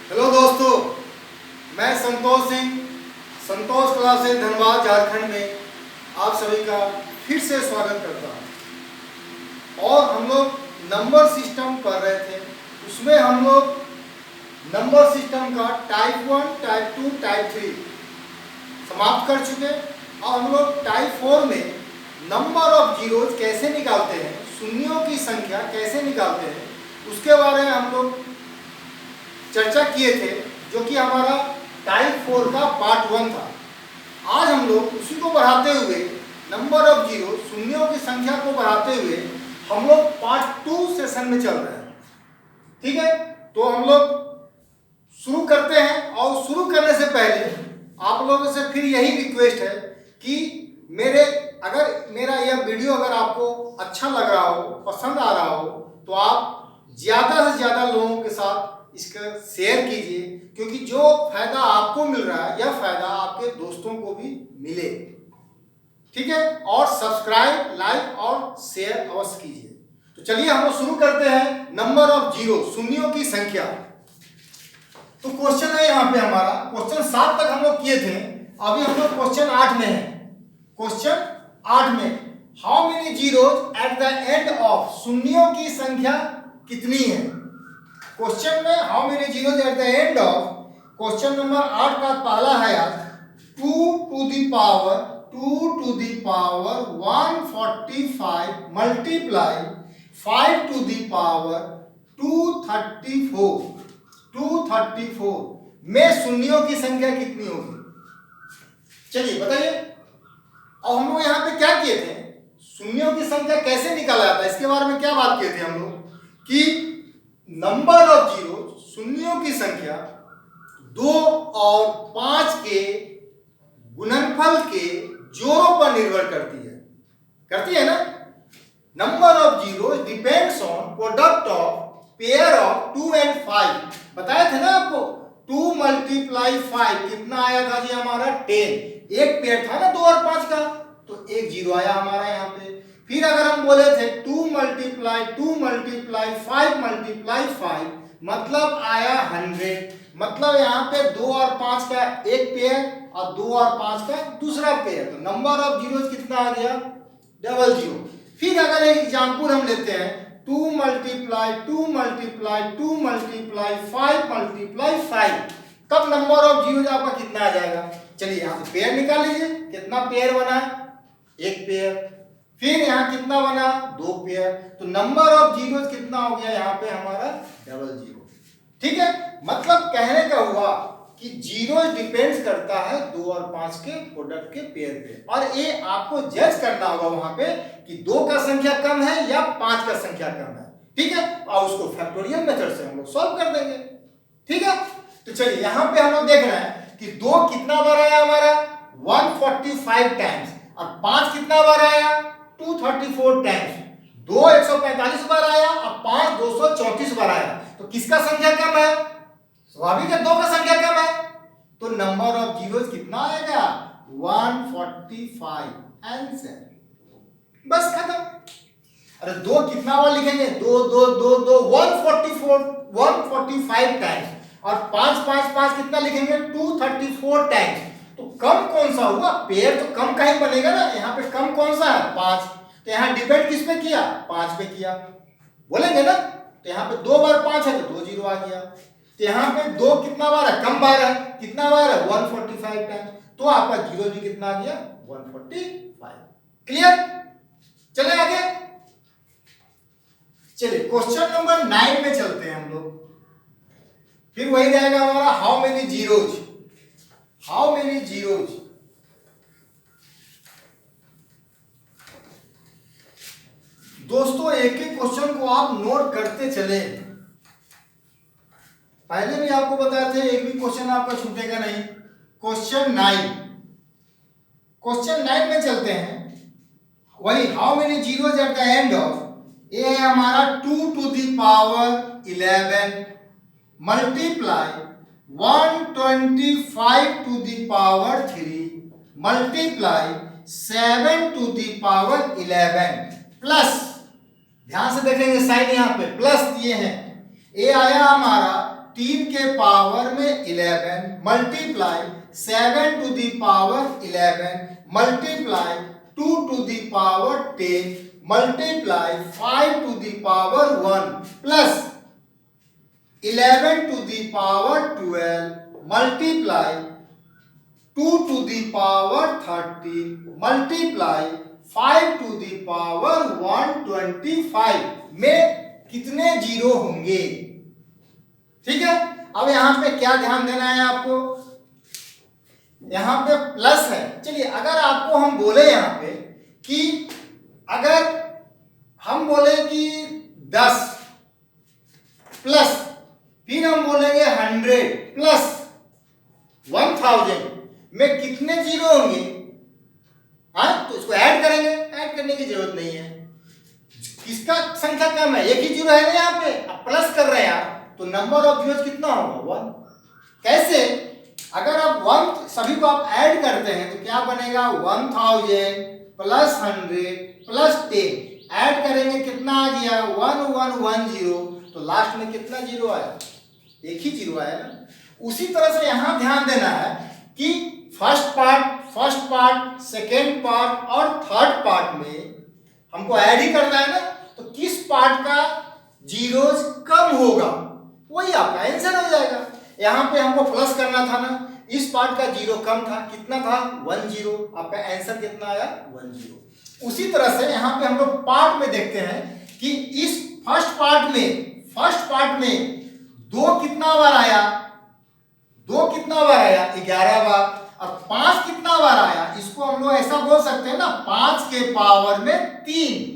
Hello दोस्तों, मैं संतोष सिंह, संतोष classes Dhanbad Jharkhand में आप सभी का फिर से स्वागत करता हूँ। और हम लोग नंबर सिस्टम पढ़ रहे थे, उसमें हम लोग नंबर सिस्टम का टाइप 1, टाइप 2, टाइप 3 समाप्त कर चुके। और हम लोग टाइप 4 में नंबर ऑफ जीरोज कैसे निकालते हैं, शून्यों की संख्या कैसे निकालते हैं, उसके बारे में हम लोग चर्चा किए थे, जो कि हमारा टाइप 4 का पार्ट 1 था। आज हम लोग उसी को बढ़ाते हुए, नंबर ऑफ जीरो, शून्यों की संख्या को बढ़ाते हुए हम लोग पार्ट 2 सेशन में चल रहे हैं। ठीक है, तो हम लोग शुरू करते हैं। और शुरू करने से पहले आप लोगों से फिर यही रिक्वेस्ट है कि अगर मेरा यह वीडियो अगर आपको अच्छा लग रहा हो, पसंद आ रहा हो, तो आप ज़्यादा से ज़्यादा लोगों के साथ इसका शेयर कीजिए, क्योंकि जो फायदा आपको मिल रहा है यह फायदा आपके दोस्तों को भी मिले। ठीक है, और सब्सक्राइब, लाइक और शेयर अवश्य कीजिए। तो चलिए हम लोग शुरू करते हैं। नंबर ऑफ जीरो, शून्यों की संख्या। तो क्वेश्चन है यहाँ पे हमारा, क्वेश्चन 7 तक हम लोग किए थे, अभी हम लोग क्वेश्चन 8 में है। क्वेश्चन 8 में how many zeros at the end of, शून्यों की संख्या कितनी है। क्वेश्चन में how many zeros at the end of, question number 8 का पहला है यार 2 to the power 145 multiply 5 to the power 234 में शून्यों की संख्या कितनी होगी। चलिए बताइए। अब हम लोग यहाँ पे क्या किए थे, शून्यों की संख्या कैसे निकाला जाता है, इसके बारे में क्या बात किए थे हम लोग कि नंबर ऑफ जीरो, शून्यों की संख्या 2 और 5 के गुणनफल के जोड़ों पर निर्भर करती है ना। Number of zero depends on product of pair of 2 and 5। बताया था ना आपको, 2 मल्टीप्लाई 5 कितना आया था जी हमारा 10। एक पेयर था ना 2 और 5 का, तो एक जीरो आया हमारा यहाँ पे। फिर अगर हम बोले थे 2 मल्टीप्लाई 5 मल्टीप्लाई 5 मतलब आया 100। मतलब यहाँ पे 2 और 5 का एक पेयर और 2 और 5 का दूसरा पेयर, तो नंबर ऑफ जीरोज कितना आ गया, डबल जीरो। फिर अगर एक एग्जांपल हम लेते हैं 2 मल्टीप्लाई 5 मल्टीप्लाई 5, तब नंबर ऑफ जीरोज आपका कितना आ जाएगा। चलिए यहाँ पे पेयर निकाल लीजिए, कितना पेयर बना, एक पेयर। फिर यहाँ कितना बना, 2 पेयर। तो नंबर ऑफ जीरोज कितना हो गया यहाँ पे हमारा, डबल जीरो। ठीक है, मतलब कहने का हुआ कि जीरो डिपेंड्स करता है 2 और 5 के प्रोडक्ट के पेयर पे। और ये आपको जज करना होगा वहां पे कि 2 का संख्या कम है या 5 का संख्या कम है। ठीक है, और उसको फैक्टोरियल मेथड से हम लोग सॉल्व कर देंगे। ठीक है, तो चलिए यहाँ पे हम लोग देख रहे हैं कि 2 कितना बार आया हमारा, 145 टाइम्स, और 5 कितना बार आया, 234 टाइम्स। 2 145 बार आया और 5 234 बार आया। तो किसका संख्या कम है, स्वाभाविक है 2 का संख्या कम है। तो नंबर ऑफ जीरोज कितना आएगा, 145 आंसर। बस खत्म। अरे 2 कितना बार लिखेंगे, 2 2 2 2 145 टाइम्स, और 5 5 5 कितना लिखेंगे, 234 टाइम्स। तो कम कौन सा हुआ, पेयर तो कम का ही बनेगा ना। यहाँ पे कम कौन सा है, 5। तो यहाँ डिपेंड किस पे किया, 5 पे किया, बोलेंगे ना। तो यहाँ पे 2 बार 5 है तो 2 जीरो आ गया। तो यहाँ पे 2 कितना बार है, कम बार है, कितना बार है, 145 टाइम्स। तो आपका जीरो भी कितना आ गया, 145। क्लियर, चले आगे। चलिए क्वेश्चन नंबर 9 में चलते हैं हम लोग। फिर वही रहेगा हमारा how many zeros, how many zeros. दोस्तों एक एक क्वेश्चन को आप नोट करते चले। पहले भी आपको बताया था एक भी क्वेश्चन आपका छूटेगा नहीं। क्वेश्चन 9 में चलते हैं। वही how many zeros at the end of, ये है हमारा 2 to the power 11 multiply 125 to the power 3 multiply 7 to the power 11 plus, ध्यान से देखेंगे साइन यहाँ पे प्लस दिए हैं, ये आया हमारा 3 के पावर में 11 multiply 7 to the power 11 multiply 2 to the power 10 multiply 5 to the power 1 plus 11 to the power 12 multiply 2 to the power 13 multiply 5 to the power 125 में कितने जीरो होंगे? ठीक है। अब यहां पे क्या ध्यान देना है आपको, यहां पे प्लस है। चलिए अगर आपको हम बोले यहां पे कि अगर हम बोले कि 10 प्लस फिर हम बोलेंगे 100 प्लस 1000 में कितने जीरो होंगे, हाँ तो इसको ऐड करेंगे, ऐड करने की जरूरत नहीं है। किसका संख्या कम है, एक ही जीरो है ना यहाँ पे, अब प्लस कर रहे हैं आप तो नंबर ऑफ जीरोस कितना होगा 1। कैसे, अगर आप 1 सभी को आप ऐड करते हैं तो क्या बनेगा 1000 प्लस 100 प्लस 10 ऐड करेंगे कितना आ गया 1110 तो लास्ट में कितना जीरो आया, एक ही जीरो आया ना। उसी तरह से यहां ध्यान देना है कि फर्स्ट पार्ट सेकेंड पार्ट और थर्ड पार्ट में हमको ऐड ही करना है ना, तो किस पार्ट का जीरोस कम होगा वही आपका आंसर हो जाएगा। यहां पे हमको प्लस करना था ना, इस पार्ट का जीरो कम था, कितना था 10, आपका आंसर कितना आया 10। उसी तरह से यहां पे हम लोग पार्ट में देखते हैं कि इस फर्स्ट पार्ट में 2 कितना बार आया, 2 कितना बार आया 11 बार, और 5 कितना बार आया, इसको हम लोग ऐसा बोल सकते हैं ना 5 के पावर में 3,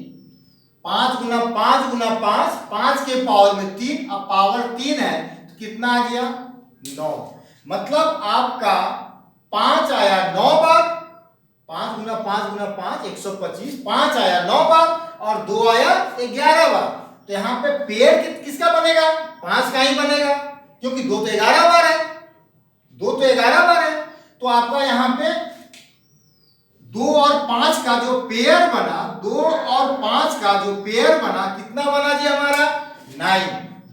5 गुना 5 गुना 5, 5 के पावर में 3, अब पावर 3 है तो कितना आ गया 9। मतलब आपका 5 आया 9 बार, 5 गुना 5 गुना 5 125, 5 आया 9 बार और 2 आया 11 बार। तो यहाँ पे पेयर किसका बनेगा, 5 का ही बनेगा, क्योंकि 2 तो 11 बार है, 2 तो 11 बार है। तो आपका यहाँ पे 2 और 5 का जो पेयर बना, 2 और 5 का जो पेयर बना कितना बना जी हमारा 9।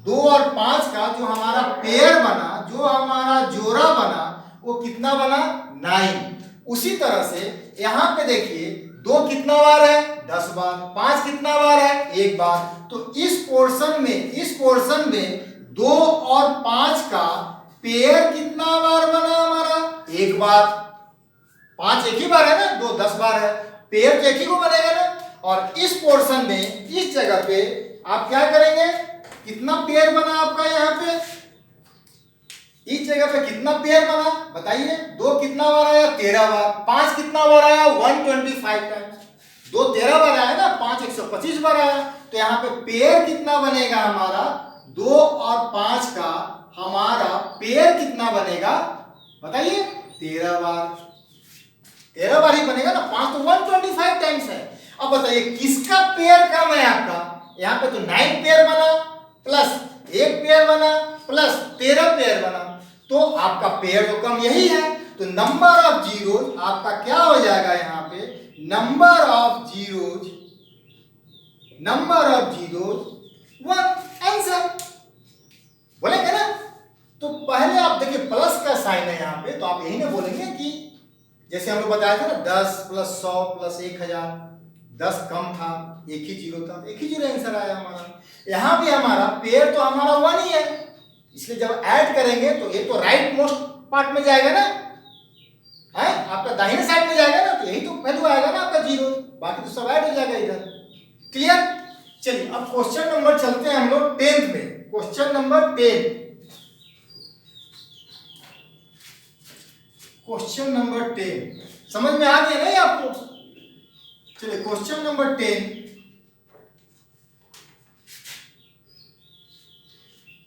2 और 5 का जो हमारा पेयर बना, जो हमारा जोड़ा बना वो कितना बना 9। उसी तरह से यहाँ पे देखिए 2 कितना बार है 10 बार, 5 कितना बार है 1 बार। तो इस पोर्शन में 2 और 5 का पेयर कितना बार बना हमारा 1 बार। 5 एक ही बार है ना, 2 10 बार है, पेयर तो एक ही को बनेगा ना। और इस पोर्शन में इस जगह पे आप क्या करेंगे, कितना पेयर बना आपका यहाँ पे, इस जगह पे कितना पेयर बना बताइए। 2 कितना बार आया 13 बार, 5 कितना बार आया 125 टाइम्स, 2 13 बार आया ना, 5 125 बार आया। तो यहाँ पे पेयर कितना बनेगा हमारा 2 और 5 का हमारा पेयर कितना बनेगा बताइए 13 बार, 13 बार ही बनेगा ना, 5 तो 125 टाइम्स है। अब बताइए किसका पेयर कम है आपका, यहाँ पे तो 9 पेयर बना प्लस 1 पेयर बना प्लस 13 पेयर बना, तो आपका पेयर तो कम यही है। तो नंबर ऑफ जीरोज आपका क्या हो जाएगा यहाँ पे, नंबर ऑफ जीरोज 1 आंसर बोलेंगे ना। तो पहले आप देखिए प्लस का साइन है यहाँ पे, तो आप यही ना बोलेंगे कि जैसे हम लोग बताया था ना 10 प्लस 100 प्लस 1000, 10 कम था एक ही जीरो था, एक ही जीरो आंसर आया हमारा। यहाँ भी हमारा पेयर तो हमारा 1 ही है, इसलिए जब ऐड करेंगे तो ये तो राइट मोस्ट पार्ट में जाएगा ना, है आपका दाहिने साइड में जाएगा ना, तो यही तो वैल्यू आएगा ना आपका जीरो, बाकी तो सब ऐड हो जाएगा इधर। क्लियर। चलिए अब क्वेश्चन नंबर चलते हैं हम लोग 10th में। क्वेश्चन नंबर 10, क्वेश्चन नंबर 10 समझ में आ गया नहीं आपको। चलिए क्वेश्चन नंबर 10,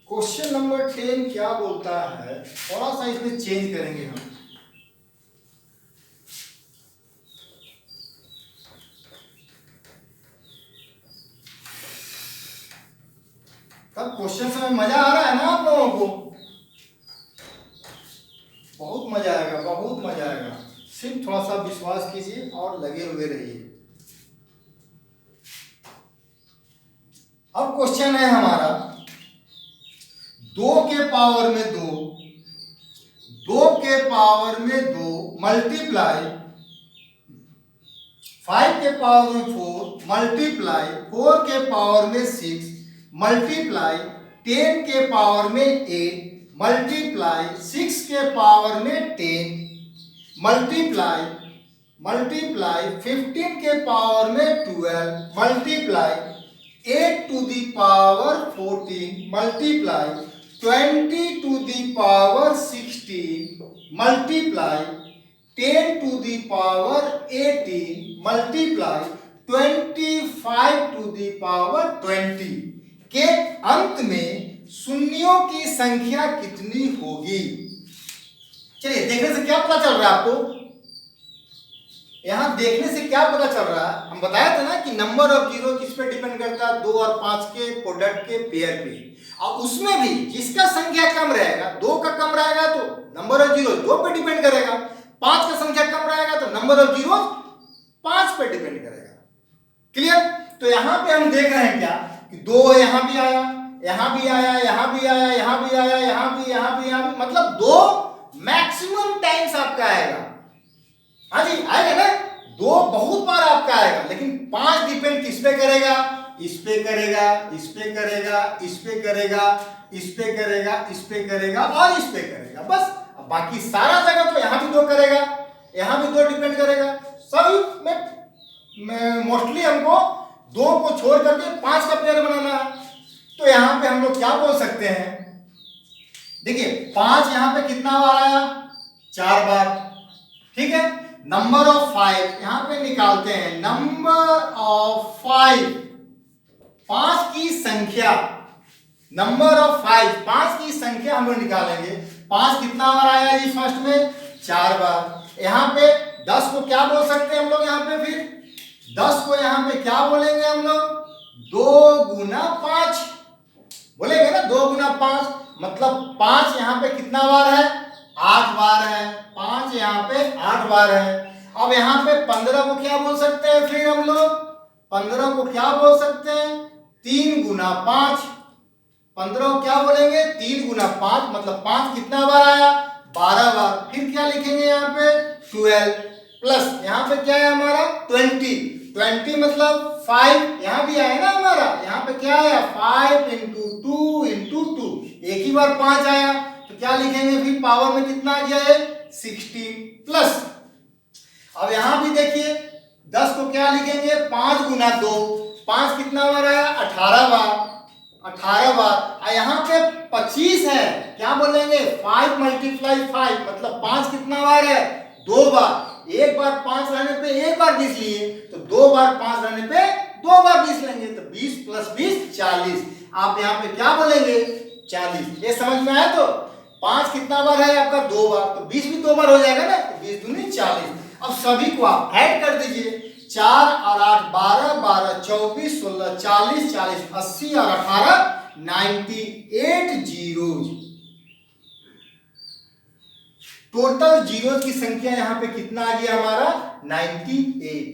क्वेश्चन नंबर 10 क्या बोलता है, थोड़ा सा इसमें चेंज करेंगे हम। तब क्वेश्चन में मजा आ रहा है ना आप लोगों को, बहुत मजा आएगा, बहुत मजा आएगा। सिर्फ थोड़ा सा विश्वास कीजिए और लगे हुए रहिए। अब क्वेश्चन है हमारा 2 के पावर में 2, 2 के पावर में 2 मल्टीप्लाई 5 के पावर में 4 मल्टीप्लाई 4 के पावर में 6 मल्टीप्लाई 10 के पावर में 8 मल्टीप्लाई 6 के पावर में 10 मल्टीप्लाई 15 के पावर में 12 multiply 8 to the power 14 multiply 20 to the power 16 multiply 10 to the power 18 multiply 25 to the power 20 के अंत में शून्यों की संख्या कितनी होगी? चलिए, देखने से क्या पता चल रहा है आपको? यहां देखने से क्या पता चल रहा है? हम बताया था ना कि नंबर ऑफ जीरो किस पे डिपेंड करता है? 2 और 5 के प्रोडक्ट के पेयर पे। और उसमें भी जिसका संख्या कम रहेगा, 2 का कम रहेगा तो नंबर ऑफ जीरो 2 पे डिपेंड करेगा, 5 का संख्या कम रहेगा तो नंबर ऑफ जीरो 5 पे डिपेंड करेगा। क्लियर? तो यहां पे हम देख रहे हैं क्या कि 2 यहां भी आया, यहां भी आया, यहां भी आया, यहां भी आया, यहां भी, मतलब 2 मैक्सिमम टाइम्स आपका आएगा। हाँ जी, आएगा ना? 2 बहुत बार आपका आएगा, लेकिन 5 डिपेंड किस पे करेगा? इस पे करेगा, इस पे करेगा, इस पे करेगा, इस पे करेगा, इस पे करेगा और इस पे करेगा। बस, अब बाकी सारा जगह तो यहां भी 2 करेगा, यहां भी 2 डिपेंड करेगा। सभी में मोस्टली हमको 2 को छोड़ करके 5 का पेयर बनाना है। तो यहां पे हम लोग क्या बोल सकते हैं? देखिए, 5 यहां पे कितना बार आया? 4 बार। ठीक है, नंबर ऑफ 5 यहां पे निकालते हैं। नंबर ऑफ 5 की संख्या, नंबर ऑफ 5 की संख्या हम लोग निकालेंगे। 5 कितना बार आया जी? फर्स्ट में 4 बार। यहां पे 10 को क्या बोल सकते हैं हम लोग? यहां पे फिर 10 को यहां पे क्या बोलेंगे हम लोग? 2 गुना 5 बोलेंगे ना, 2 गुना 5 मतलब 5 यहां पे कितना बार है? 8 बार है। 5 यहाँ पे 8 बार है। अब यहाँ पे 15 को क्या बोल सकते हैं? फिर हम लोग 15 को क्या बोल सकते हैं? 3 गुना 5। 15 को क्या बोलेंगे? 3 गुना 5 मतलब 5 कितना बार आया? 12 बार। फिर क्या लिखेंगे यहाँ पे? 12 प्लस यहाँ पे क्या है हमारा? 20 मतलब 5 यहाँ भी आया ना हमारा, यहाँ पे क्या आया? 5 इंटू 2 इंटू 2, एक ही बार 5 आया तो क्या लिखेंगे? फिर पावर में कितना आ गया है? 16 प्लस। अब यहां भी देखिए 10 को क्या लिखेंगे? 5 गुना 2, 5 कितना बार आया? 18 बार। 18 बार। और यहाँ पे 25 है, क्या बोलेंगे? 5 मल्टीप्लाई 5 मतलब 5 कितना बार है? 2 बार। एक बार 5 रहने पे एक बार 20 लिए, तो 2 बार 5 रहने पे 2 बार 20 लेंगे, तो 20 प्लस 20 40। आप यहाँ पे क्या बोलेंगे? 40। ये समझ में आया? तो 5 कितना बार है आपका? 2 बार, तो 20 भी 2 बार हो जाएगा ना, तो 20 दूनी 40। अब सभी को आप ऐड कर दीजिए। 4 और 8 12, 12 24, 16 40, 40 80 और 18 98 जीरोज। टोटल जीरोज की संख्या यहां पे कितना आ गया हमारा? 98।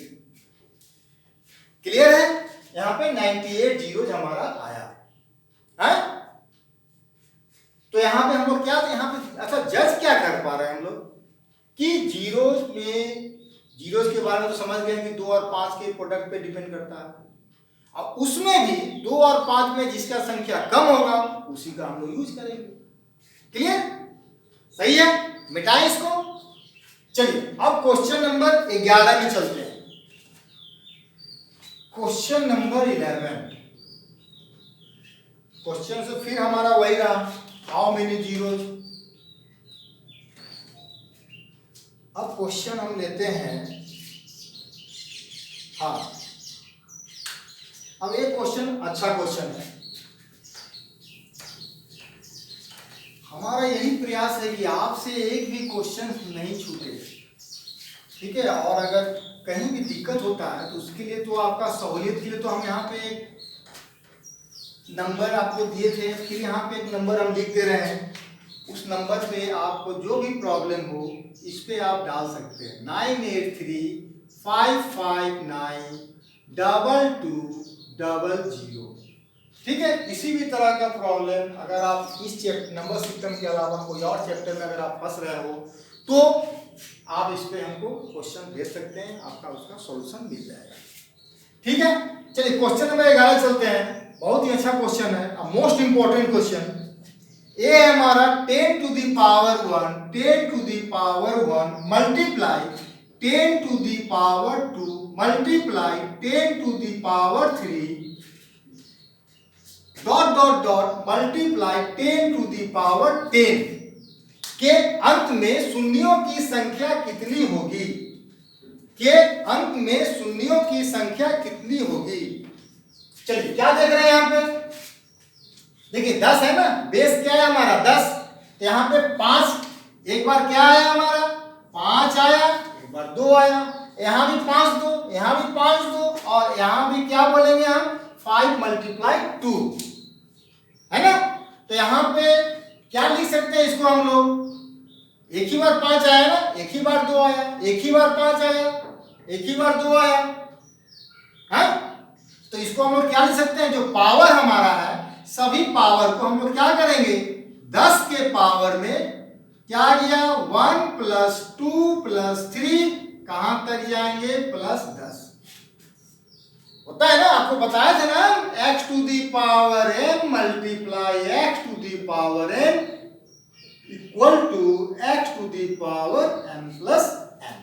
क्लियर है? यहां पे 98 जीरोज हमारा आया है। तो यहां पे हम लोग क्या थे? यहां पे अच्छा जज क्या कर पा रहे हैं हम लोग कि जीरोज के बारे में तो समझ गए कि 2 और 5 के प्रोडक्ट पे डिपेंड करता है। अब उसमें भी 2 और 5 में जिसका संख्या कम होगा उसी का हम लोग यूज करेंगे। क्लियर? सही है? मिटाएं इसको। चलिए अब क्वेश्चन नंबर 11 में चलते हैं। Question number 11। क्वेश्चन से फिर हमारा वही रहा, हाउ मेनी जीरोज। अब क्वेश्चन हम लेते हैं, हाँ अब एक क्वेश्चन अच्छा क्वेश्चन है। हमारा यही प्रयास है कि आपसे एक भी क्वेश्चन नहीं छूटे। ठीक है? और अगर कहीं भी दिक्कत होता है तो उसके लिए तो आपका सहूलियत के लिए तो हम यहाँ पे एक नंबर आपको दिए थे, फिर यहाँ पे एक नंबर हम लिख दे रहे हैं। उस नंबर पे आपको जो भी प्रॉब्लम हो इस पे आप डाल सकते हैं। 9835592200। ठीक है। किसी भी तरह का प्रॉब्लम अगर आप इस नंबर सिस्टम के अलावा कोई और चैप्टर में अगर आप फंस रहे हो तो आप इस पे हमको क्वेश्चन भेज सकते हैं, आपका उसका सॉल्यूशन मिल जाएगा। ठीक है, चलिए क्वेश्चन नंबर 11 चलते हैं। बहुत ही अच्छा क्वेश्चन है, मोस्ट इंपॉर्टेंट क्वेश्चन। ए है हमारा 10 to the power 1, 10 to the power 1 multiply 10 to the power 2 multiply 10 to the power 3 dot dot dot multiply 10 to the power 10 के अंत में शून्यों की संख्या कितनी होगी? के अंत में शून्यों की संख्या कितनी होगी? चलिए क्या देख रहे हैं यहाँ पे, देखिए 10 है ना, बेस क्या है हमारा 10, तो यहाँ पे 5 एक बार क्या आया हमारा 5 आया, एक बार 2 आया, यहाँ भी 5 दो, यहाँ भी 5 दो, और यहाँ भी क्या बोलेंगे हम 5 मल्टीप्लाई 2 है ना। तो यहाँ पे क्या लिख सकते हैं इसको हम लोग, एक ही बार 5 आया ना, एक ही बार 2 आया, एक ही बार 5 आया, एक ही बार 2 आया है। तो इसको हम लोग क्या लिख सकते हैं, जो पावर हमारा है सभी पावर को हम लोग क्या करेंगे 10 के पावर में क्या गया 1 प्लस 2 प्लस 3 कहां तक जाएंगे +10 होता है ना, आपको बताया था ना x to the power m multiply x to the power n equal to x to the power m plus n।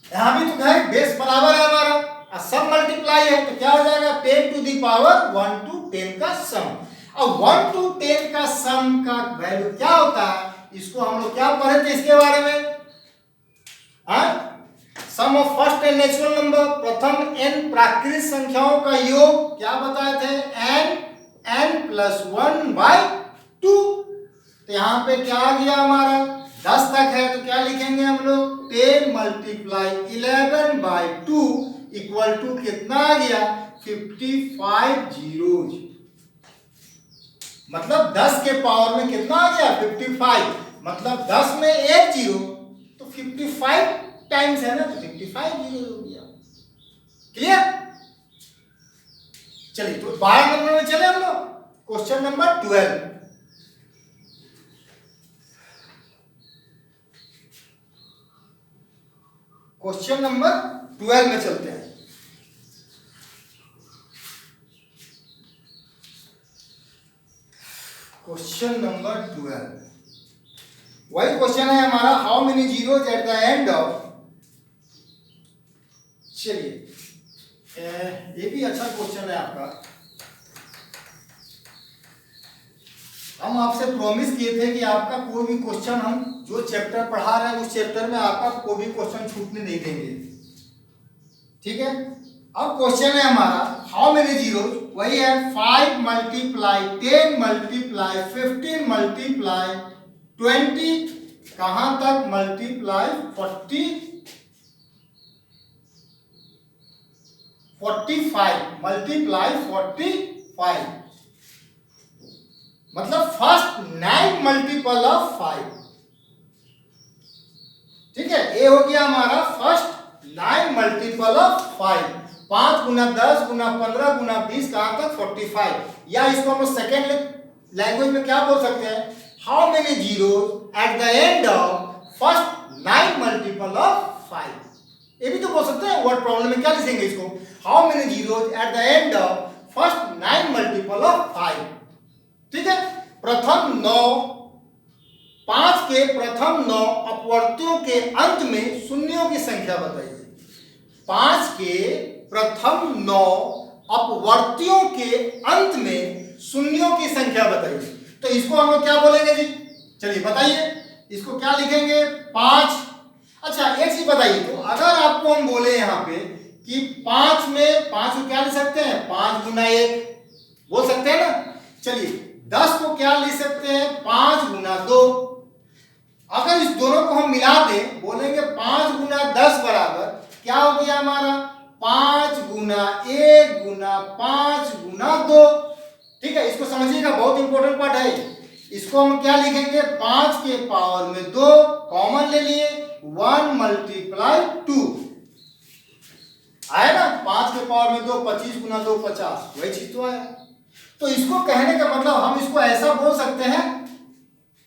यहां भी तो है बेस बराबर है हमारा और सब मल्टीप्लाई है, तो क्या हो जाएगा 10 टू दी पावर 1 टू 10 का सम। अब 1 टू 10 का सम का वैल्यू क्या होता है, इसको हम लोग क्या पढ़े थे इसके बारे में, sum of first n natural number, प्रथम n प्राकृतिक संख्याओं का योग क्या बताए थे n प्लस 1 बाय 2। तो यहाँ पे क्या आ गया हमारा 10 तक है, तो क्या लिखेंगे हम लोग 10 मल्टीप्लाई 11 बाय 2 इक्वल टू कितना आ गया 55 जीरोज, मतलब 10 के पावर में कितना आ गया 55, मतलब 10 में एक जीरो तो 55 टाइम्स है ना, तो 55 जीरो हो गया। क्लियर, चलिए तो 12 नंबर में चले हम लोग, क्वेश्चन नंबर 12। क्वेश्चन नंबर 12 में चलते हैं। क्वेश्चन नंबर 12 वही क्वेश्चन है हमारा, how many zeros at the end of, चलिए ये भी अच्छा क्वेश्चन है आपका। हम आपसे प्रॉमिस किए थे कि आपका कोई भी क्वेश्चन, हम जो चैप्टर पढ़ा रहे हैं उस चैप्टर में आपका कोई भी क्वेश्चन छूटने नहीं देंगे। ठीक है, अब क्वेश्चन है हमारा हाउ मेनी जीरोज, वही है 5 मल्टीप्लाई 10 मल्टीप्लाई 15 मल्टीप्लाई 20 कहां तक मल्टीप्लाई 45 मल्टीप्लाई 45, मतलब फर्स्ट 9 मल्टीपल ऑफ 5। ठीक है, ये हो गया हमारा फर्स्ट 9 मल्टीपल ऑफ 5, 5 गुना 10 गुना 15 गुना 20 कहां तक 45, या इसको हम सेकेंड लैंग्वेज में क्या बोल सकते हैं, how many zeros at the end of first 9 multiple of 5। ये भी तो बोल सकते हैं, वर्ड प्रॉब्लम में क्या लिखेंगे इसको, how many zeros at the end of first 9 multiple of 5। ठीक है, प्रथम 9 5 के प्रथम 9 अपवर्तियों के अंत में शून्यों की संख्या बताइए। 5 के प्रथम 9 अपवर्तियों के अंत में शून्यों की संख्या बताइए। तो इसको हम लोग क्या बोलेंगे जी, चलिए बताइए इसको क्या लिखेंगे 5। अच्छा एक चीज बताइए, तो अगर आपको हम बोले यहाँ पे कि 5 में 5 को क्या लिख सकते हैं 5 गुना 1 बोल सकते हैं ना। चलिए 10 को क्या लिख सकते हैं 5 गुना 2। अगर इस दोनों को हम मिला दें, बोलेंगे 5 गुना 10 बराबर क्या हो गया हमारा 5 गुना 1 गुना 5 गुना 2। ठीक है, इसको समझिएगा, बहुत इंपॉर्टेंट पार्ट है। इसको हम क्या लिखेंगे 5 के पावर में 2 कॉमन ले लिए 1 मल्टीप्लाई 2। आया ना, 5 के पावर में 2, 25 गुना 2 50, वही चीज तो आया। तो इसको कहने का मतलब हम इसको ऐसा बोल सकते हैं,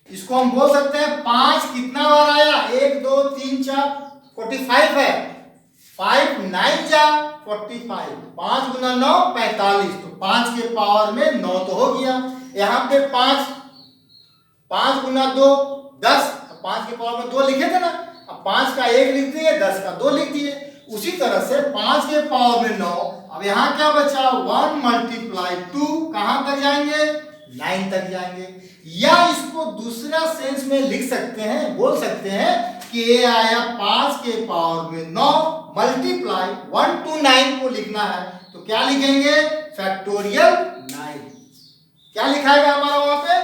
इसको हम बोल सकते हैं 5 कितना बार आया, 1 2 3 4 45 है, 5 9 जा 45, 5 गुना 9 45, तो 5 के पावर में 9 तो हो गया। यहाँ पे 5 गुना 2 10, 5 के पावर में 2 लिखे थे ना, अब 5 का 1 लिख दिए, 10 का 2 लिख दिए। उसी तरह से 5 के पावर में 9, अब यहाँ क्या बचा, 1 मल्टीप्लाई 2, कहां तक जाएंगे, 9 तक जाएंगे। या इसको दूसरा सेंस में लिख सकते हैं, बोल सकते हैं कि ये आया 5 के पावर में 9 मल्टीप्लाई 1 to 9 को लिखना है, तो क्या लिखेंगे, फैक्टोरियल 9। क्या लिखाएगा हमारा वहां पे,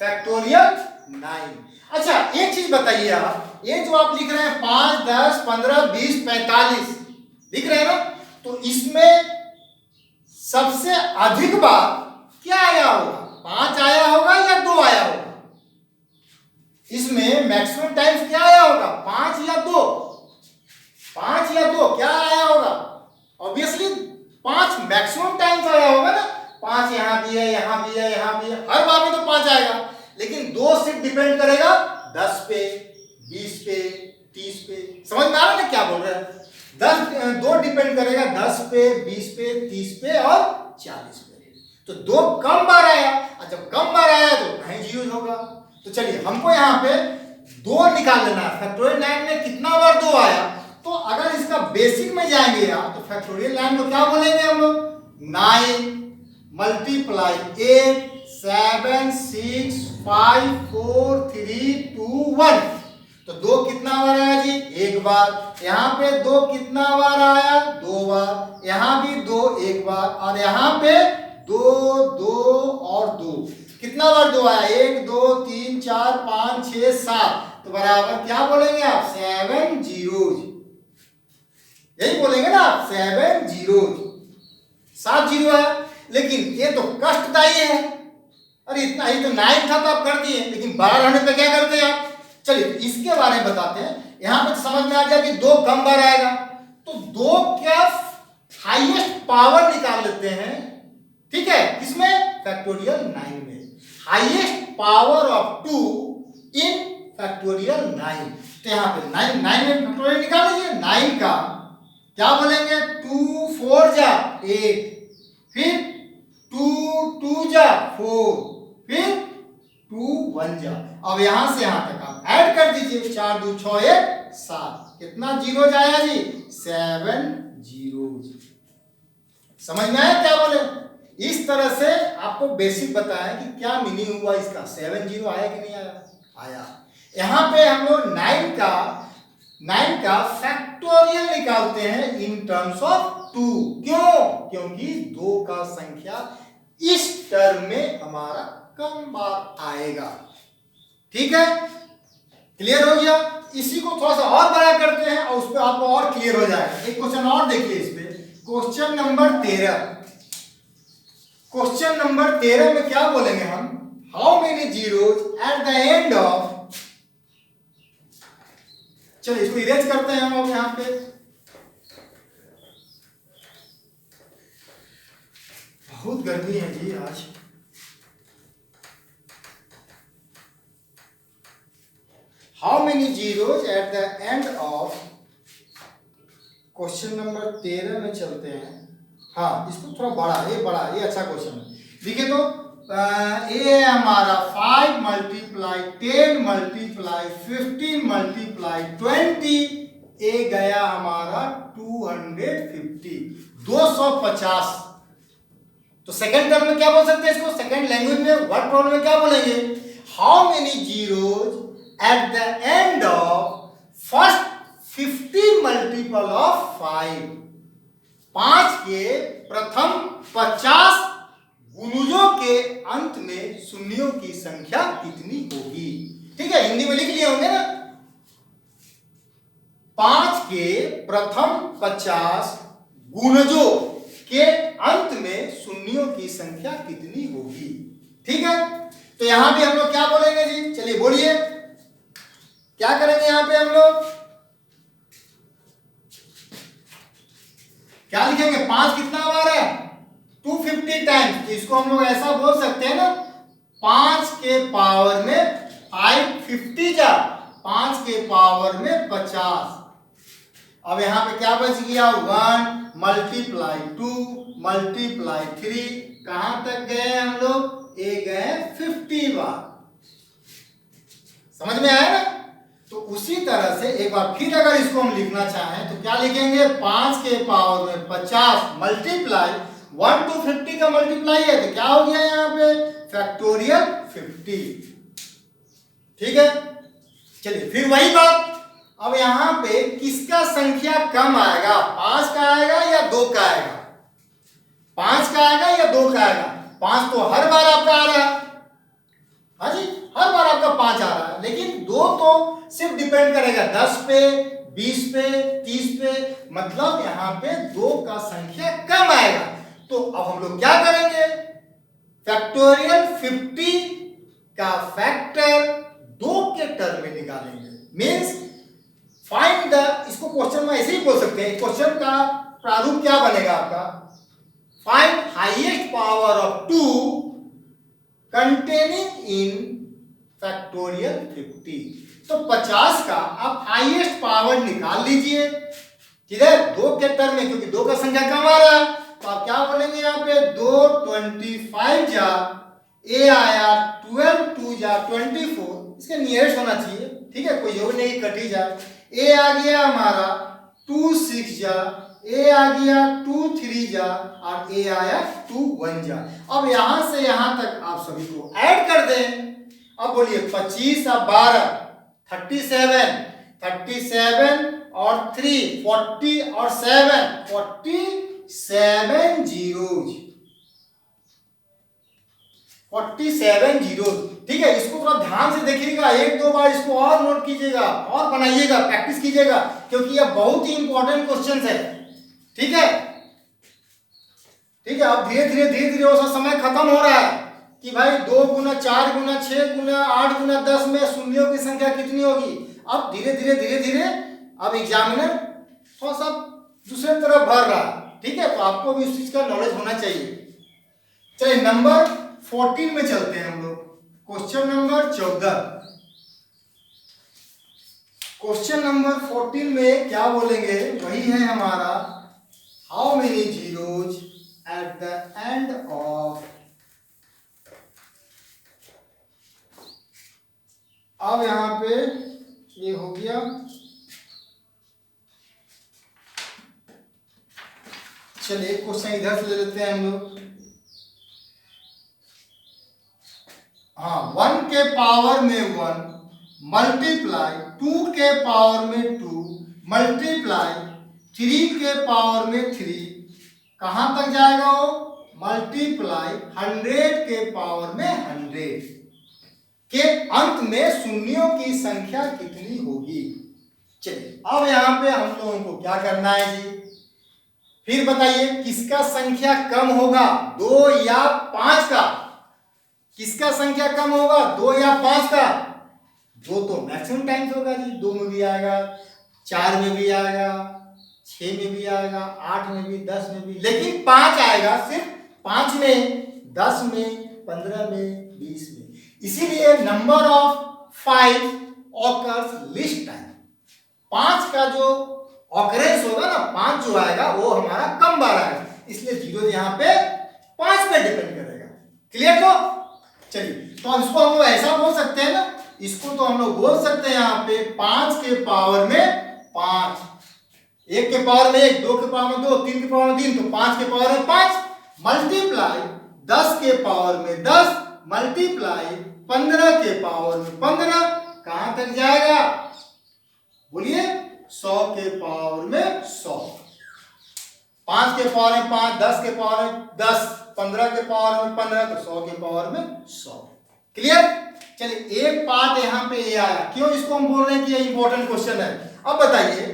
फैक्टोरियल 9। अच्छा एक चीज बताइए आप, ये जो आप लिख रहे हैं 5 10 15 20 45 लिख रहे हैं ना, तो इसमें सबसे अधिक बार क्या आया होगा, 5 आया होगा या 2 आया होगा, इसमें मैक्सिमम टाइम्स क्या आया होगा, 5 या 2, 5 या 2 क्या आया होगा, ऑब्वियसली 5 मैक्सिमम टाइम्स आया होगा ना, 5 यहां भी है, यहां भी है, यहां भी है, हर बार में तो 5 आएगा। लेकिन 2 सिर्फ डिपेंड करेगा 10 पे, 20 पे, 30 पे, समझ में आ रहा है ना क्या बोल रहे हैं, 2 डिपेंड करेगा 10 पे, 20 पे, 30 पे और 40 पे। तो 2 कम बार आया, और जब कम बार आया तो नहीं यूज होगा। तो चलिए हमको यहाँ पे 2 निकाल लेना है, फैक्टोरियल 9 में कितना बार 2 आया, तो अगर इसका बेसिक में जाएंगे आप तो फैक्टोरियल 9 को क्या बोलेंगे हम लोग, 9 मल्टीप्लाई 8 7 6 5 4 3 2 1, तो 2 कितना बार आया जी, 1 बार। यहाँ पे 2 कितना बार आया, 2 बार। यहाँ भी 2 1 बार, और यहाँ पे 2 2 और 2, कितना बार 2 आया, 1 2 3 4 5 6 7, तो बराबर क्या बोलेंगे आप, 7 जीरोज, यही बोलेंगे ना आप, 7 जीरोज, 7 जीरो है। लेकिन ये तो कष्टदायी है, अरे इतना ही तो 9 था तो आप कर दिए, लेकिन 12 रहने पे क्या करते हैं आप। चलिए इसके बारे में बताते हैं, यहां पे तो समझ में आ गया कि 2 कम बार आएगा, तो 2 क्या हाईएस्ट पावर निकाल लेते हैं, ठीक है, किसमें, फैक्टोरियल 9 में, highest power of 2 in factorial 9। तो यहां पे 9 में फैक्टोरियल निकाल लीजिए, 9 का क्या बोलेंगे, 2 4 जा 8, फिर 2 2 जा 4, फिर 2 1 जा, अब यहां से यहां तक आप ऐड कर दीजिए, 4 2 6 1 7, कितना जीरो आया जी, 7 जीरो। समझ में आया क्या बोले, इस तरह से आपको बेसिक बताया कि क्या मीनिंग हुआ इसका, 7 जीरो आया कि नहीं आया, आया। यहां पे हम लोग 9 का फैक्टोरियल निकालते हैं इन टर्म्स ऑफ 2, क्यों, क्योंकि 2 का संख्या इस टर्म में हमारा कम बार आएगा, ठीक है, क्लियर हो गया। इसी को थोड़ा सा और बड़ा करते हैं और उस पर आपको और क्लियर हो जाएगा। एक क्वेश्चन और देखिए इस पे, क्वेश्चन नंबर 13, क्वेश्चन नंबर 13 में क्या बोलेंगे हम, how many zeros at the end of, चलिए इसको इरेज करते हैं हम अब यहां पे, बहुत गर्मी है जी आज। How many zeros at the end of, question number 13 में चलते हैं। हाँ इसको थोड़ा बड़ा, ये अच्छा क्वेश्चन है, देखिए तो ये हमारा 5 मल्टीप्लाई 10 मल्टीप्लाई 15 मल्टीप्लाई 20, ये गया हमारा 250, 250। तो सेकंड टर्म में क्या बोल सकते हैं इसको, सेकंड लैंग्वेज में वर्ड प्रॉब्लम में क्या बोलेंगे, how many zeros at the end of first 50 multiple of 5, 5 के प्रथम 50 गुणजों के अंत में शून्यों की संख्या कितनी होगी, ठीक है, हिंदी में लिख लिए होंगे ना, 5 के प्रथम 50 गुणजों के अंत में शून्यों की संख्या कितनी होगी, ठीक है। तो यहां भी हम लोग क्या बोलेंगे जी, चलिए बोलिए क्या करेंगे यहां पे हम लोग, हम लोग ऐसा बोल सकते हैं ना, 5 के पावर में 550 जा, 5 के पावर में 50। अब यहाँ पे क्या बच गया, 1 मल्टीप्लाई 2 मल्टीप्लाई 3, कहां तक गए हम लोग, ए गए 50 बार। समझ में आया ना? तो उसी तरह से एक बार फिर अगर इसको हम लिखना चाहें तो क्या लिखेंगे, 5 के पावर में 50 मल्टीप्लाई 1 to 50 का मल्टीप्लाई है तो क्या हो गया यहाँ पे, फैक्टोरियल 50। ठीक है, चलिए फिर वही बात, अब यहाँ पे किसका संख्या कम आएगा, 5 का आएगा या 2 का आएगा, 5 का आएगा या 2 का आएगा। 5 तो हर बार आपका आ रहा है, हाँ जी, हर बार आपका 5 आ रहा है, लेकिन 2 तो सिर्फ डिपेंड करेगा 10 पे, 20 पे, 30 पे, मतलब यहाँ पे 2 का संख्या कम आएगा। तो अब हम लोग क्या करेंगे, फैक्टोरियल 50 का फैक्टर 2 के टर्म में निकालेंगे। मींस फाइंड द, इसको क्वेश्चन में ऐसे ही बोल सकते हैं, क्वेश्चन का प्रारूप क्या बनेगा आपका, find highest power of 2 containing in factorial 50। तो 50 का आप हाईएस्ट पावर निकाल लीजिए, किधर, 2 के टर्म में, क्योंकि 2 का संख्या कम आ रहा है। तो आप क्या बोलेंगे यहाँ पे, 2 25 जा, ए आया 12 2 जा 24, इसके नियरेस्ट होना चाहिए, ठीक है, कोई योग नहीं कट ही जाए। ए आ गया हमारा 2 6 जा, ए आ गया 2 3 जा, और ए आया 2 1 जा। अब यहां से यहां तक आप सभी को ऐड कर दें। अब बोलिए 25 और 12 37, 37 और 3 40 और 7 47 जीरोज, 47 जीरोज। ठीक है, इसको थोड़ा ध्यान से देखिएगा, एक दो बार इसको और नोट कीजिएगा और बनाइएगा, प्रैक्टिस कीजिएगा, क्योंकि यह बहुत ही इंपॉर्टेंट क्वेश्चन है। ठीक है, ठीक है, अब धीरे धीरे वो सब समय खत्म हो रहा है कि भाई 2 गुना 4 गुना 6 गुना 8 गुना 10 में शून्यों की संख्या कितनी होगी। अब धीरे धीरे अब एग्जामिनर थोड़ा सा दूसरे तरफ बढ़ रहा है। ठीक है, तो आपको भी इस चीज का नॉलेज होना चाहिए। चलिए नंबर 14 में चलते हैं हम लोग, क्वेश्चन नंबर 14। क्वेश्चन नंबर 14 में क्या बोलेंगे, वही है हमारा, how many zeros at the end of, अब यहां पे ये हो गया, चलिए क्वेश्चन इधर से ले लेते हैं हम लोग। हाँ, 1 के पावर में 1 मल्टीप्लाई 2 के पावर में 2 मल्टीप्लाई 3 के पावर में 3, कहां तक जाएगा वो, मल्टीप्लाई 100 के पावर में 100 के अंत में शून्यों की संख्या कितनी होगी। चलिए अब यहां पे हम लोगों को क्या करना है जी, फिर बताइए किसका संख्या कम होगा, 2 या 5 का, किसका संख्या कम होगा, 2 या 5 का। 2 तो मैक्सिमम टाइम्स होगा जी, 2 में भी आएगा, 4 में भी आएगा, 6 में भी आएगा, 8 में भी, 10 में भी, लेकिन 5 आएगा सिर्फ 5 में, 10 में, 15 में, 20 में। इसीलिए number of 5 occurs least time, 5 का जो ऑकरेंस होगा ना, 5 जो आएगा वो हमारा कम बार आएगा, इसलिए जीरो यहाँ पे 5 पे डिपेंड करेगा। क्लियर? तो चलिए, तो अब इसको हम लोग ऐसा बोल सकते हैं ना, इसको तो हम लोग बोल सकते हैं यहाँ पे 5 के पावर में 5, 1 के पावर में 1, 2 के पावर में 2, 3 के पावर में 3, तो 5 के पावर में 5 मल्टीप्लाई 10 के पावर में 10 मल्टीप्लाई 15 के पावर में 15, कहां तक जाएगा, बोलिए 100 के पावर में 100। 5 के पावर में 5, 10 के पावर में 10, 15 के पावर में 15, तो 100 के पावर में 100। क्लियर? चलिए एक पार्ट यहां पे ये आया, क्यों इसको हम बोल रहे हैं कि ये इंपॉर्टेंट क्वेश्चन है। अब बताइए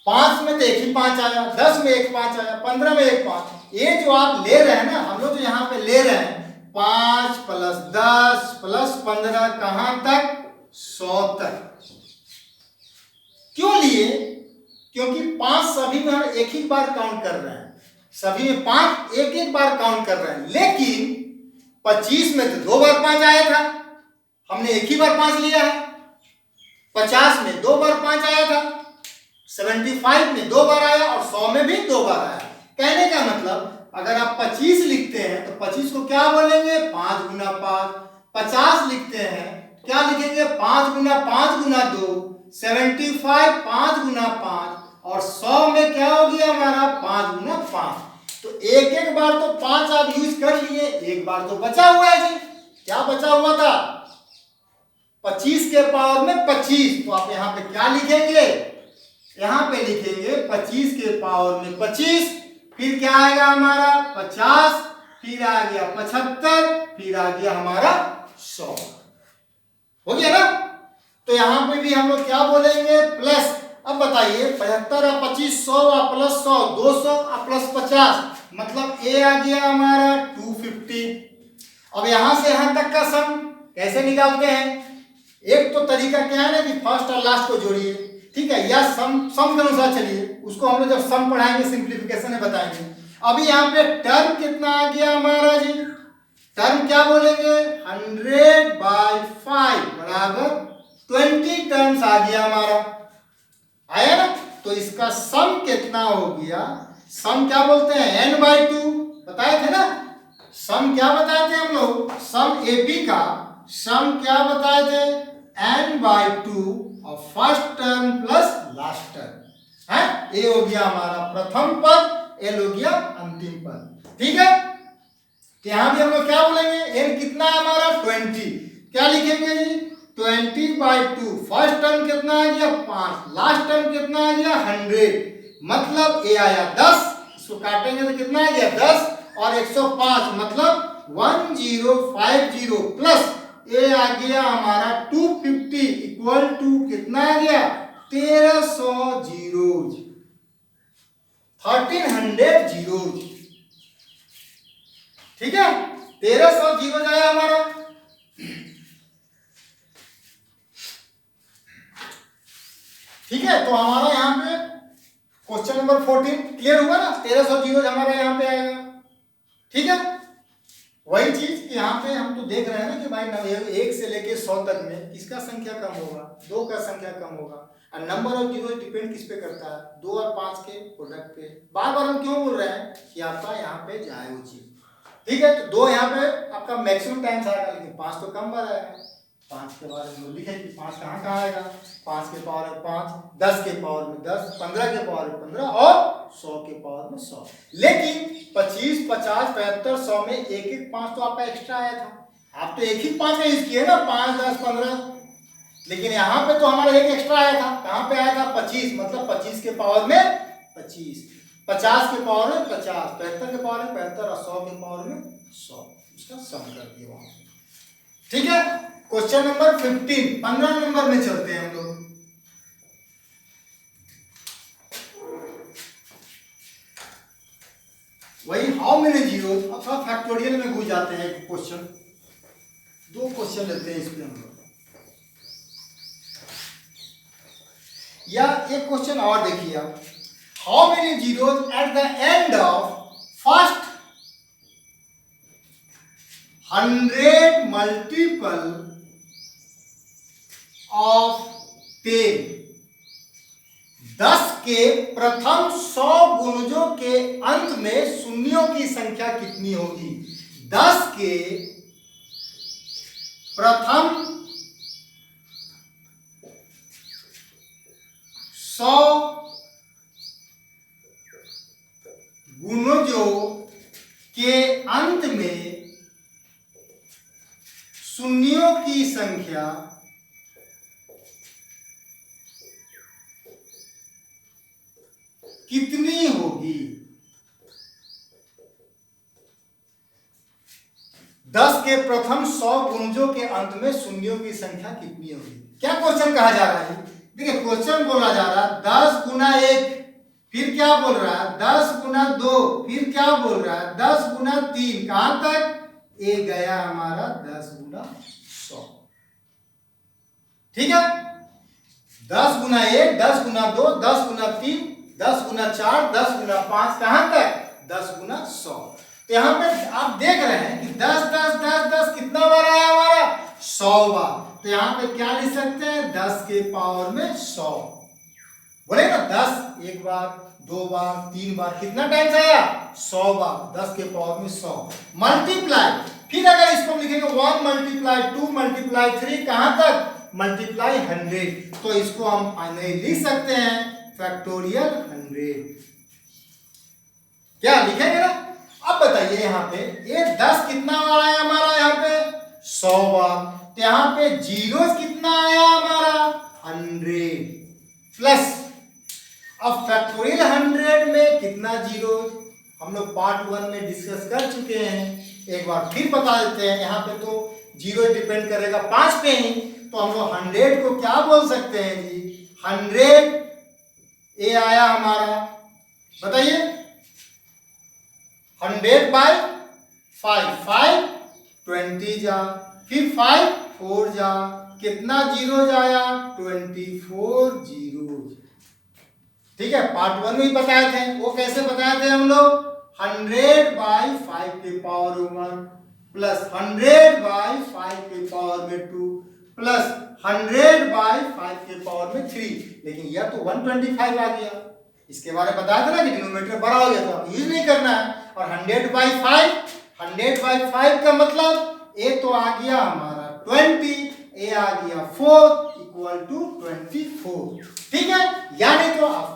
5 में तो एक ही 5 आया, 10 में एक 5 आया, 15 में एक 5, ये जो आप ले रहे हैं ना, हम लोग जो यहाँ पे ले रहे हैं 5 प्लस 10 प्लस 15, कहां तक, 100 तक। क्यों लिए, क्योंकि 5 सभी में हम एक ही बार काउंट कर रहे हैं, सभी में 5 एक एक बार काउंट कर रहे हैं, लेकिन 25 में तो 2 बार 5 आया था, हमने एक ही बार 5 लिया है। 50 में 2 बार 5 आया था, 75 में 2 बार आया और 100 में भी 2 बार आया। कहने का मतलब अगर आप 25 लिखते हैं तो 25 को क्या बोलेंगे, 5 गुना 5। 50 लिखते हैं क्या लिखेंगे, 5 गुना 5 गुना 2, 75 5 गुना 5, और 100 में क्या हो गया हमारा 5 गुना 5। तो एक एक बार तो 5 आप यूज कर लिए, एक बार तो बचा हुआ है जी। क्या बचा हुआ था, 25 के पावर में 25, तो आप यहाँ पे क्या लिखेंगे, यहाँ पे लिखेंगे 25 के पावर में 25, फिर क्या आएगा हमारा 50, फिर आ गया 75, फिर आ गया हमारा 100। हो गया ना। तो यहाँ पे भी हम लोग क्या बोलेंगे, प्लस। अब बताइए 75 और 25, 100 और प्लस 100, 200 और प्लस 50, मतलब ए आ गया हमारा 250। अब यहां से यहां तक का सम कैसे निकालते हैं, एक तो तरीका क्या है ना कि फर्स्ट और लास्ट को जोड़िए, ठीक है, या सम के अनुसार चलिए, उसको हम लोग जब सम पढ़ाएंगे सिंप्लीफिकेशन में बताएंगे। अभी यहाँ पे टर्म कितना आ गया हमारा जी, टर्म क्या बोलेंगे, 100/5 बराबर 20 टर्म्स आ गया हमारा, आया ना। तो इसका सम कितना हो गया, सम क्या बोलते हैं, n/2, बताए थे ना। सम क्या बताए थे हम लोग, सम एपी का सम क्या बताए थे, n/2 और first term plus last term है। ए हो गया हमारा प्रथम पद, एल हो गया अंतिम पद, ठीक है। तो यहां भी हम लोग क्या बोलेंगे, एन कितना है हमारा 20, क्या लिखेंगे जी 20/2, फर्स्ट टर्म कितना आ गया 5, लास्ट टर्म कितना आ गया 100, मतलब ए आया 10, इसको काटेंगे तो कितना आ गया 10 और 105, मतलब 1050 प्लस ए आ गया हमारा 250 इक्वल टू कितना आ गया 1300 जीरोज, 1300 जीरोज, ठीक है, 1300 जीरोज आया हमारा। ठीक है, तो हमारा यहाँ पे क्वेश्चन नंबर 14 क्लियर हुआ ना, 1300 जीरोज हमारा यहाँ पे आएगा, ठीक है। वही चीज कि यहाँ पे हम तो देख रहे हैं ना कि भाई 1 से लेके 100 तक में किसका संख्या कम होगा, 2 का संख्या कम होगा, और नंबर ऑफ जीरो डिपेंड किस पे करता है, 2 और 5 के प्रोडक्ट पे। बार बार हम क्यों बोल रहे हैं कि आपका यहाँ पे जाए वो चीज, ठीक है। तो 2 यहाँ पे आपका मैक्सिमम टाइम्स आएगा, लेकिन 5 तो कम बार आएगा। 5 के बारे में लिखे कि 5 कहाँ कहाँ आएगा, 5 के पावर में 5, 10 के पावर में 10, 15 के पावर में 15 और 100 के पावर में 100। लेकिन 25, 50, 75, 100 में एक एक 5 तो आपका एक्स्ट्रा आया था, आप तो एक ही 5 यूज किए ना, 5, 10, 15, लेकिन यहाँ पे तो हमारा एक एक्स्ट्रा आया था, कहाँ पे आया था 25, मतलब 25 के पावर में 25, 50 के पावर में 50, 75 के पावर में 75 और 100 के पावर में 100, इसका सम कर दिया वहां, ठीक है। क्वेश्चन नंबर 15 नंबर में चलते हैं हम लोग। वही हाउ मेनी जीरोज, अब थोड़ा फैक्टोरियल में घुस जाते हैं, क्वेश्चन 2 क्वेश्चन लेते हैं इस पे हम लोग, या एक क्वेश्चन और देखिए आप, how many zeros at the end of first 100 multiple of 10, 10 के प्रथम 100 गुणजों के अंत में शून्यों की संख्या कितनी होगी। 10 के प्रथम 100 गुणजों के अंत में शून्यों की संख्या कितनी होगी। 10 के प्रथम 100 गुणजों के अंत में शून्यों की संख्या कितनी होगी। क्या क्वेश्चन कहा जा रहा है, देखिए क्वेश्चन बोला जा रहा है 10 गुना 1, फिर क्या बोल रहा है 10 गुना 2, फिर क्या बोल रहा है 10 गुना 3, कहां तक ए गया हमारा 10 गुना 100, ठीक है। 10 गुना 1, 10 गुना 2, 10 गुना 3, 10 गुना 4, 10 गुना 5, कहां तक 10 गुना 100। तो यहाँ पे आप देख रहे हैं कि 10 10 10 10 कितना बार आया हमारा 100 बार। तो यहाँ पे क्या लिख सकते हैं 10 के पावर में 100। बोले ना 10 एक बार 2 बार 3 बार कितना टाइम्स आया 100 बार। 10 के पावर में 100 मल्टीप्लाई। फिर अगर इसको लिखेंगे 1 मल्टीप्लाई 2 मल्टीप्लाई 3 कहां तक मल्टीप्लाई 100। तो इसको हम फाइनली लिख सकते हैं फैक्टोरियल 100। क्या लिखेंगे ना। अब बताइए यहाँ पे ये 10 कितना बार आया हमारा यहाँ पे 100 बार। तो यहाँ पे जीरोस कितना आया हमारा 100 प्लस। अब फैक्टोरियल 100 में कितना जीरो हम लोग पार्ट 1 में डिस्कस कर चुके हैं। एक बार फिर बता देते हैं। यहाँ पे तो जीरो डिपेंड करेगा 5 पे ही। तो हम लोग 100 को क्या बोल सकते हैं जी 100 ये आया हमारा बताइए 100 बाय 5 5 20 जा फिर 5 4 जा कितना जीरो जाया 24 जीरो। ठीक है पार्ट 1 में ही बताए थे। वो कैसे बताए थे हम लोग 100 बाय 5 के पावर 1 प्लस 100 बाय 5 के पावर में 2 प्लस 100 बाय 5 के पावर में 3। लेकिन यह तो 125 आ गया। इसके बारे में बताया था ना कि डिनोमिनेटर बड़ा हो गया तो आप यूज नहीं करना है। और 100 बाय 5 का मतलब ए तो आ गया हमारा 20 ए आ गया 4 इक्वल टू 24। ठीक है यानी तो आप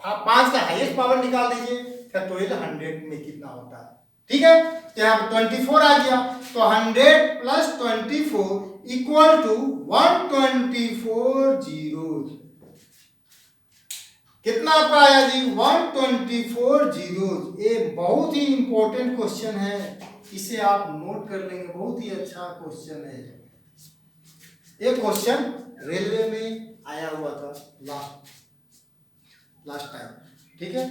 5 का हाईएस्ट पावर निकाल दीजिए फैक्टोरियल 100 में कितना होता है। ठीक है तो यहाँ 24 आ गया। तो 100 प्लस 24 इक्वल टू 124 जीरोस। कितना आपका आया जी 124 जीरोस। ये बहुत ही इंपॉर्टेंट क्वेश्चन है। इसे आप नोट कर लेंगे बहुत ही अच्छा क्वेश्चन है। ये क्वेश्चन रेलवे में आया हुआ था लास्ट टाइम। ठीक है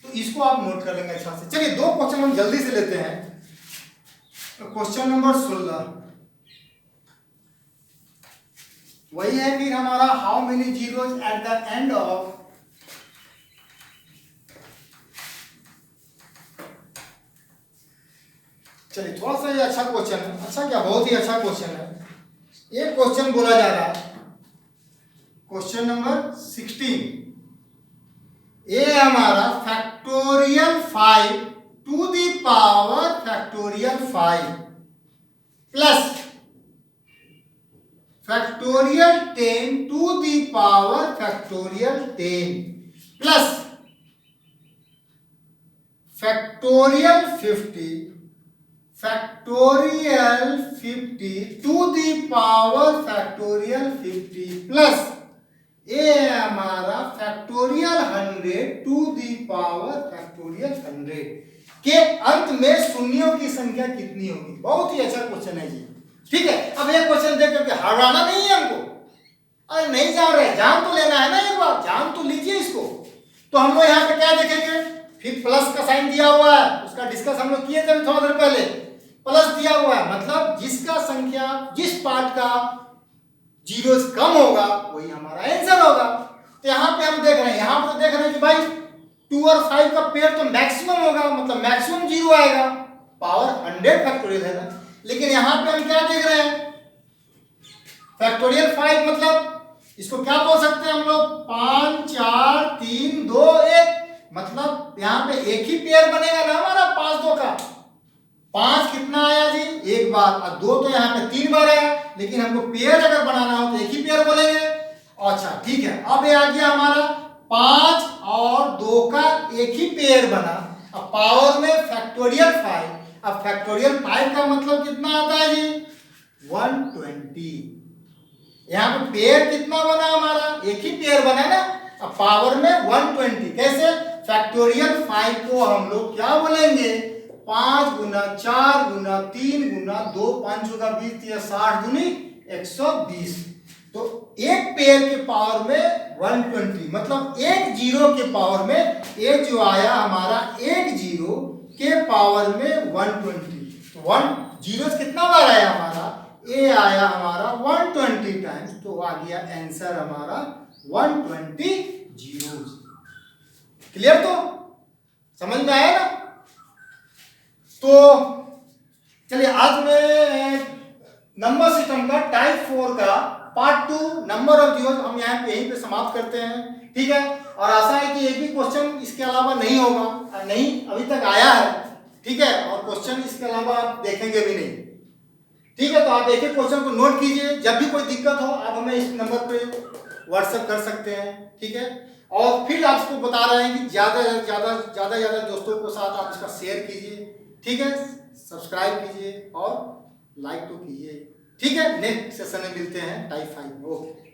तो इसको आप नोट कर लेंगे अच्छा से। चलिए 2 क्वेश्चन हम जल्दी से लेते हैं। तो क्वेश्चन नंबर 16 वही है फिर हमारा how many zeros eight the end of चलिए थोड़ा सा ये अच्छा क्वेश्चन है। अच्छा क्या बहुत ही अच्छा क्वेश्चन है। ये क्वेश्चन बोला जा रहा है क्वेश्चन नंबर 16 ये हमारा factorial 5 to the power factorial 5 plus factorial 10 to the power factorial 10 plus factorial 50 to the power factorial 50 plus ये है हमारा factorial 100 to the power factorial 100 के अंत में शून्यों की संख्या कितनी होगी। बहुत ही अच्छा क्वेश्चन है जी। ठीक है अब ये क्वेश्चन देख करके हराना नहीं है हमको। अरे नहीं जान रहे जान तो लेना है ना एक बार जान तो लीजिए इसको। तो हम लोग यहाँ पे क्या देखेंगे फिर प्लस का साइन दिया हुआ है उसका डिस्कस हम लोग किए थे थोड़ा देर पहले। प्लस दिया हुआ है मतलब जिसका संख्या जिस पार्ट का जीरोस कम होगा वही हमारा आंसर होगा। तो यहाँ पे हम देख रहे हैं यहाँ पे देख रहे हैं कि भाई 2 और 5 का पेयर तो मैक्सिमम होगा मतलब मैक्सिमम जीरो आएगा। पावर 100 फैक्टोरियल है ना। लेकिन यहाँ पे हम क्या देख रहे हैं फैक्टोरियल 5 मतलब इसको क्या बोल सकते हैं हम लोग 5 4 3 2 1 मतलब यहाँ पे एक ही पेयर बनेगा ना हमारा 5 2 का। 5 कितना आया जी एक बार और 2 तो यहाँ पे 3 बार आया। लेकिन हमको पेयर अगर बनाना हो तो एक ही पेयर बोलेंगे। अच्छा ठीक है अब ये आ गया हमारा 5 और 2 का एक ही पेयर बना। अब पावर में फैक्टोरियल 5। अब फैक्टोरियल 5 का मतलब कितना आता है जी 120। यहाँ पे पेयर कितना बना हमारा एक ही पेयर बना ना। अब पावर में 120 कैसे फैक्टोरियल 5 को हम लोग क्या बोलेंगे 5 गुना 4 गुना 3 गुना 2 5 गुना 20 या 60 दूनी 120। तो एक पेयर के पावर में 120 मतलब एक जीरो के पावर में ये जो आया हमारा एक जीरो के पावर में 120। तो 1 जीरो कितना बार आया हमारा ये आया हमारा 120 टाइम्स। तो आ गया आंसर हमारा 120 जीरो। क्लियर? तो समझ में आया ना? तो चलिए आज मैं नंबर सिस्टम का टाइप 4 का पार्ट 2 नंबर ऑफ जीरोस हम यहाँ पे यहीं पे समाप्त करते हैं। ठीक है, और आशा है कि एक भी क्वेश्चन इसके अलावा नहीं होगा, नहीं अभी तक आया है। ठीक है, और क्वेश्चन इसके अलावा आप देखेंगे भी नहीं। ठीक है, तो आप एक एक क्वेश्चन को नोट कीजिए। जब भी कोई दिक्कत हो आप हमें इस नंबर पे व्हाट्सएप कर सकते हैं। ठीक है, और फिर आपको बता रहे हैं कि ज़्यादा दोस्तों के साथ आप इसका शेयर कीजिए। ठीक है, सब्सक्राइब कीजिए और लाइक तो कीजिए। ठीक है, नेक्स्ट सेशन में मिलते हैं टाइप 5 में। ओके।